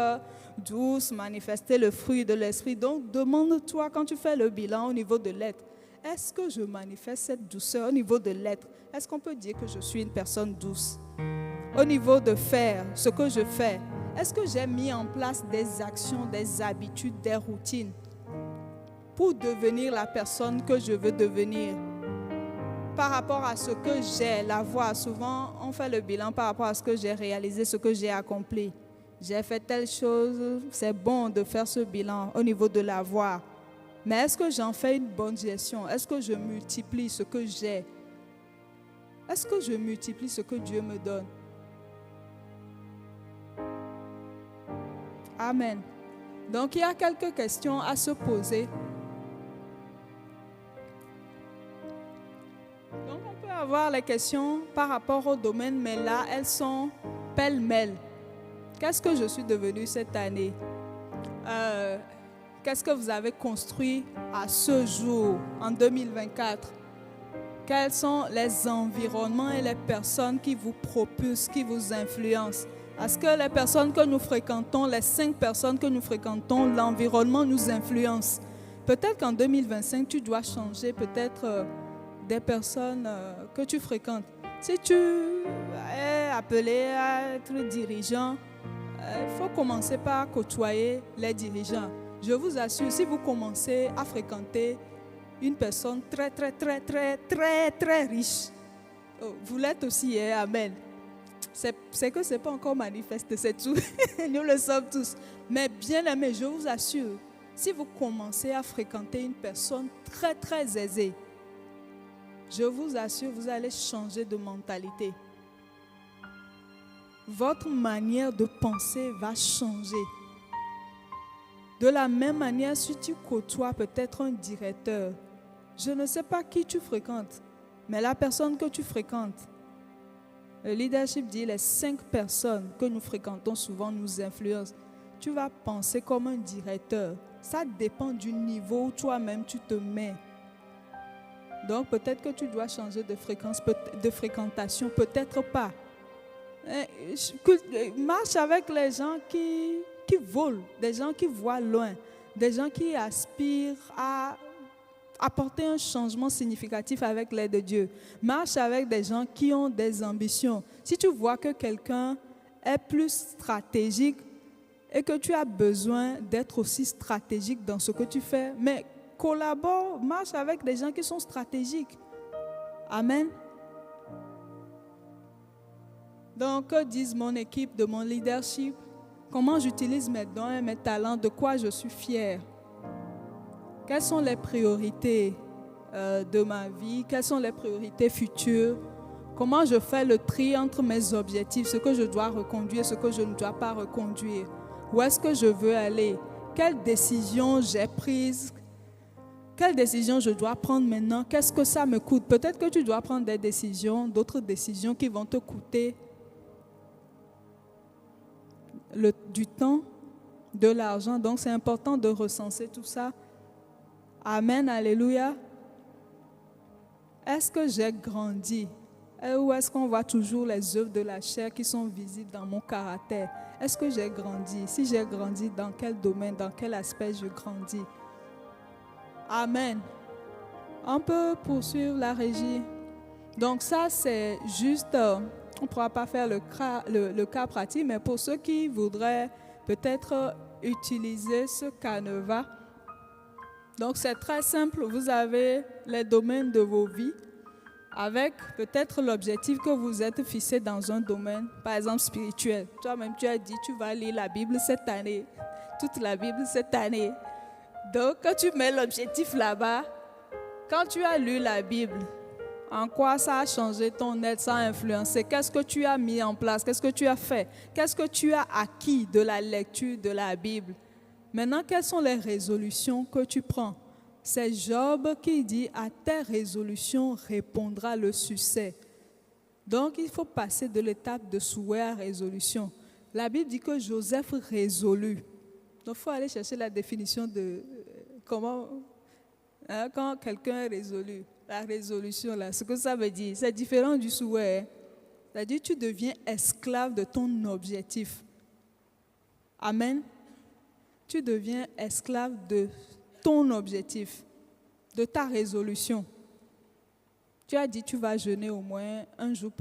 douce, manifester le fruit de l'esprit. Donc, demande-toi quand tu fais le bilan au niveau de l'être, est-ce que je manifeste cette douceur au niveau de l'être? Est-ce qu'on peut dire que je suis une personne douce? Au niveau de faire, ce que je fais, est-ce que j'ai mis en place des actions, des habitudes, des routines pour devenir la personne que je veux devenir? Par rapport à ce que j'ai, la voix, souvent on fait le bilan par rapport à ce que j'ai réalisé, ce que j'ai accompli. J'ai fait telle chose, c'est bon de faire ce bilan au niveau de la voix. Mais est-ce que j'en fais une bonne gestion? Est-ce que je multiplie ce que j'ai? Est-ce que je multiplie ce que Dieu me donne? Amen. Donc, il y a quelques questions à se poser. Donc, on peut avoir les questions par rapport au domaine, mais là, elles sont pêle-mêle. Qu'est-ce que je suis devenue cette année? Qu'est-ce que vous avez construit à ce jour, en 2024? Quels sont les environnements et les personnes qui vous propulsent, qui vous influencent? Est-ce que les personnes que nous fréquentons, les 5 personnes que nous fréquentons, l'environnement nous influence? Peut-être qu'en 2025, tu dois changer peut-être des personnes que tu fréquentes. Si tu es appelé à être dirigeant, il faut commencer par côtoyer les dirigeants. Je vous assure, si vous commencez à fréquenter une personne très riche, vous l'êtes aussi, amen. C'est que ce n'est pas encore manifeste, c'est tout. Nous le sommes tous. Mais bien aimé, je vous assure, si vous commencez à fréquenter une personne très aisée, je vous assure, vous allez changer de mentalité. Votre manière de penser va changer. De la même manière, si tu côtoies peut-être un directeur, je ne sais pas qui tu fréquentes, mais la personne que tu fréquentes, le leadership dit les 5 personnes que nous fréquentons souvent nous influencent. Tu vas penser comme un directeur. Ça dépend du niveau où toi-même tu te mets. Donc peut-être que tu dois changer de fréquence, de fréquentation, peut-être pas. Marche avec les gens qui volent, des gens qui voient loin, des gens qui aspirent à apporter un changement significatif avec l'aide de Dieu. Marche avec des gens qui ont des ambitions. Si tu vois que quelqu'un est plus stratégique et que tu as besoin d'être aussi stratégique dans ce que tu fais, mais collabore, marche avec des gens qui sont stratégiques. Amen. Donc, que disent mon équipe de mon leadership? Comment j'utilise mes dons et mes talents? De quoi je suis fière? Quelles sont les priorités de ma vie? Quelles sont les priorités futures? Comment je fais le tri entre mes objectifs, ce que je dois reconduire, ce que je ne dois pas reconduire? Où est-ce que je veux aller? Quelles décisions j'ai prises? Quelles décisions je dois prendre maintenant? Qu'est-ce que ça me coûte? Peut-être que tu dois prendre des décisions, d'autres décisions qui vont te coûter du temps, de l'argent. Donc, c'est important de recenser tout ça. Amen, alléluia. Est-ce que j'ai grandi Ou est-ce qu'on voit toujours les œuvres de la chair qui sont visibles dans mon caractère? Est-ce que j'ai grandi? Si j'ai grandi, dans quel domaine, dans quel aspect je grandis? Amen. On peut poursuivre la régie. Donc ça, c'est juste, on ne pourra pas faire le cas pratique, mais pour ceux qui voudraient peut-être utiliser ce canevas, donc c'est très simple. Vous avez les domaines de vos vies avec peut-être l'objectif que vous êtes fixé dans un domaine, par exemple spirituel. Toi-même, tu as dit, tu vas lire la Bible cette année, toute la Bible cette année. Donc, quand tu mets l'objectif là-bas, quand tu as lu la Bible, en quoi ça a changé ton être, ça a influencé? Qu'est-ce que tu as mis en place? Qu'est-ce que tu as fait? Qu'est-ce que tu as acquis de la lecture de la Bible? Maintenant, quelles sont les résolutions que tu prends? C'est Job qui dit, à tes résolutions répondra le succès. Donc, il faut passer de l'étape de souhait à résolution. La Bible dit que Joseph résolut. Donc, il faut aller chercher la définition de comment, quand quelqu'un est résolu. La résolution, là, ce que ça veut dire, c'est différent du souhait. C'est-à-dire, tu deviens esclave de ton objectif. Amen. Tu deviens esclave de ton objectif, de ta résolution. Tu as dit tu vas jeûner au moins un jour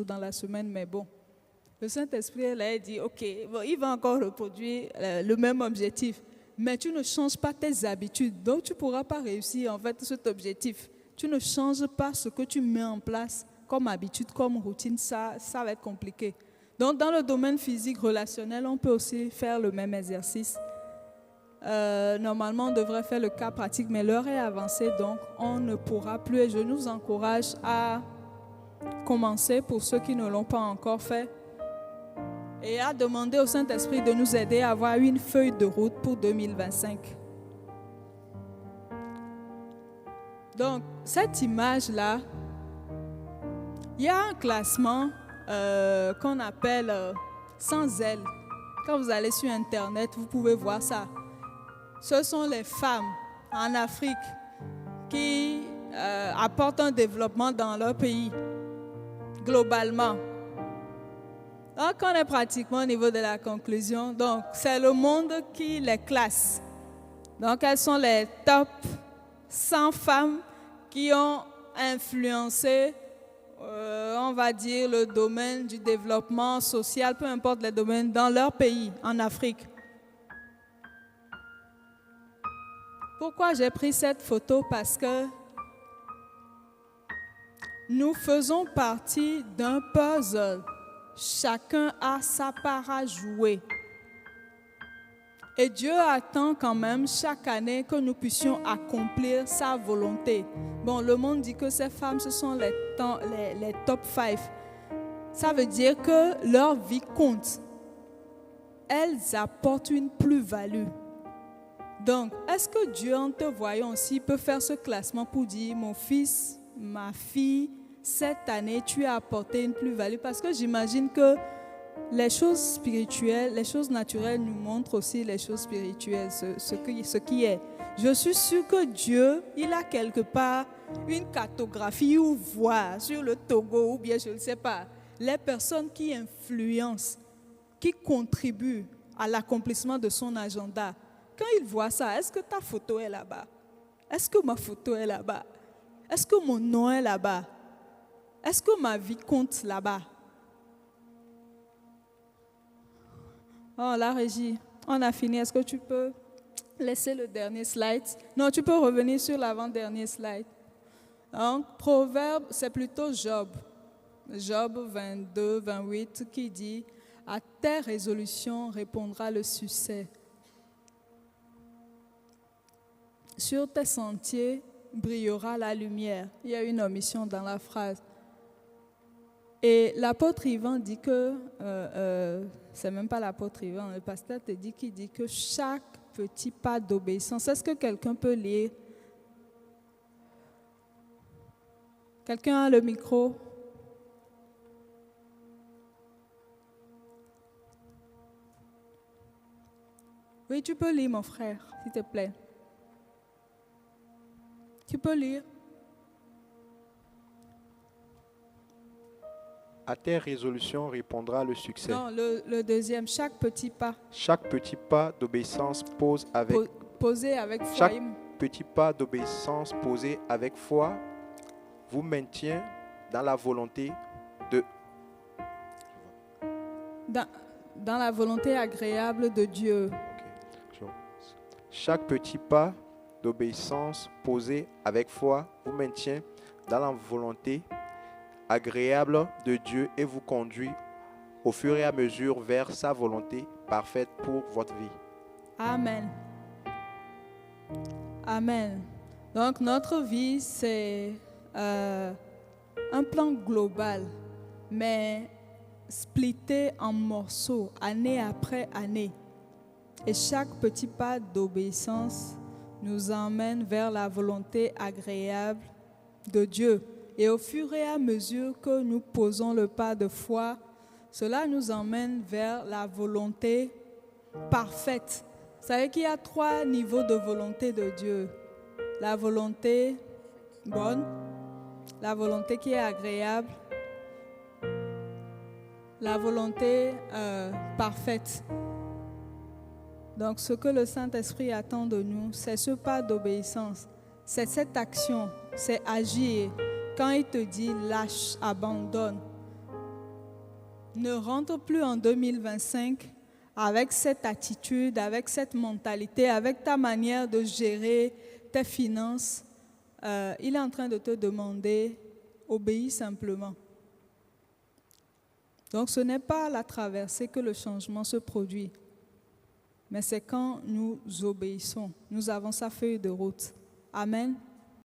dans la semaine, mais bon, le Saint-Esprit elle a dit ok, bon, il va encore reproduire le même objectif, mais tu ne changes pas tes habitudes, donc tu ne pourras pas réussir en fait cet objectif. Tu ne changes pas ce que tu mets en place comme habitude, comme routine, ça va être compliqué. Donc dans le domaine physique, relationnel, on peut aussi faire le même exercice. Normalement, on devrait faire le cas pratique, mais l'heure est avancée, donc on ne pourra plus. Et je nous encourage à commencer pour ceux qui ne l'ont pas encore fait et à demander au Saint-Esprit de nous aider à avoir une feuille de route pour 2025. Donc, cette image-là, il y a un classement qu'on appelle sans elle. Quand vous allez sur Internet, vous pouvez voir ça. Ce sont les femmes en Afrique qui apportent un développement dans leur pays, globalement. Donc, on est pratiquement au niveau de la conclusion. Donc, c'est le monde qui les classe. Donc, elles sont les top 100 femmes qui ont influencé, on va dire, le domaine du développement social, peu importe les domaines, dans leur pays, en Afrique. Pourquoi j'ai pris cette photo? Parce que nous faisons partie d'un puzzle. Chacun a sa part à jouer. Et Dieu attend quand même chaque année que nous puissions accomplir sa volonté. Bon, le monde dit que ces femmes, ce sont les top 5. Ça veut dire que leur vie compte. Elles apportent une plus-value. Donc, est-ce que Dieu, en te voyant aussi, peut faire ce classement pour dire, mon fils, ma fille, cette année, tu as apporté une plus-value? Parce que j'imagine que les choses spirituelles, les choses naturelles nous montrent aussi les choses spirituelles, ce qui est. Je suis sûre que Dieu, il a quelque part une cartographie ou voit sur le Togo ou bien je ne sais pas, les personnes qui influencent, qui contribuent à l'accomplissement de son agenda. Quand il voit ça, est-ce que ta photo est là-bas? Est-ce que ma photo est là-bas? Est-ce que mon nom est là-bas? Est-ce que ma vie compte là-bas? Oh, la régie, on a fini. Est-ce que tu peux laisser le dernier slide? Non, tu peux revenir sur l'avant-dernier slide. Donc, Proverbe, c'est plutôt Job. Job 22, 28 qui dit « À tes résolutions répondra le succès. Sur tes sentiers brillera la lumière. » Il y a une omission dans la phrase. Et l'apôtre Ivan dit que, c'est même pas l'apôtre Ivan, le pasteur te dit qu'il dit que chaque petit pas d'obéissance, est-ce que quelqu'un peut lire? Quelqu'un a le micro? Oui, tu peux lire, mon frère, s'il te plaît. Tu peux lire. à tes résolutions répondra le succès. Non, le deuxième, chaque petit pas Chaque petit pas d'obéissance posé avec foi. Chaque petit pas d'obéissance posé avec foi vous maintient dans la volonté de Dans la volonté agréable de Dieu. Chaque petit pas d'obéissance posé avec foi vous maintient dans la volonté agréable de Dieu et vous conduit au fur et à mesure vers sa volonté parfaite pour votre vie. Amen. Amen. Donc notre vie, c'est un plan global, mais splitté en morceaux, année après année. Et chaque petit pas d'obéissance nous emmène vers la volonté agréable de Dieu. Et au fur et à mesure que nous posons le pas de foi, cela nous emmène vers la volonté parfaite. Vous savez qu'il y a 3 niveaux de volonté de Dieu. La volonté bonne, la volonté qui est agréable, la volonté parfaite. Donc ce que le Saint-Esprit attend de nous, c'est ce pas d'obéissance, c'est cette action, c'est agir. Quand il te dit lâche, abandonne, ne rentre plus en 2025 avec cette attitude, avec cette mentalité, avec ta manière de gérer tes finances. Il est en train de te demander, obéis simplement. Donc ce n'est pas à la traversée que le changement se produit, mais c'est quand nous obéissons. Nous avons sa feuille de route. Amen.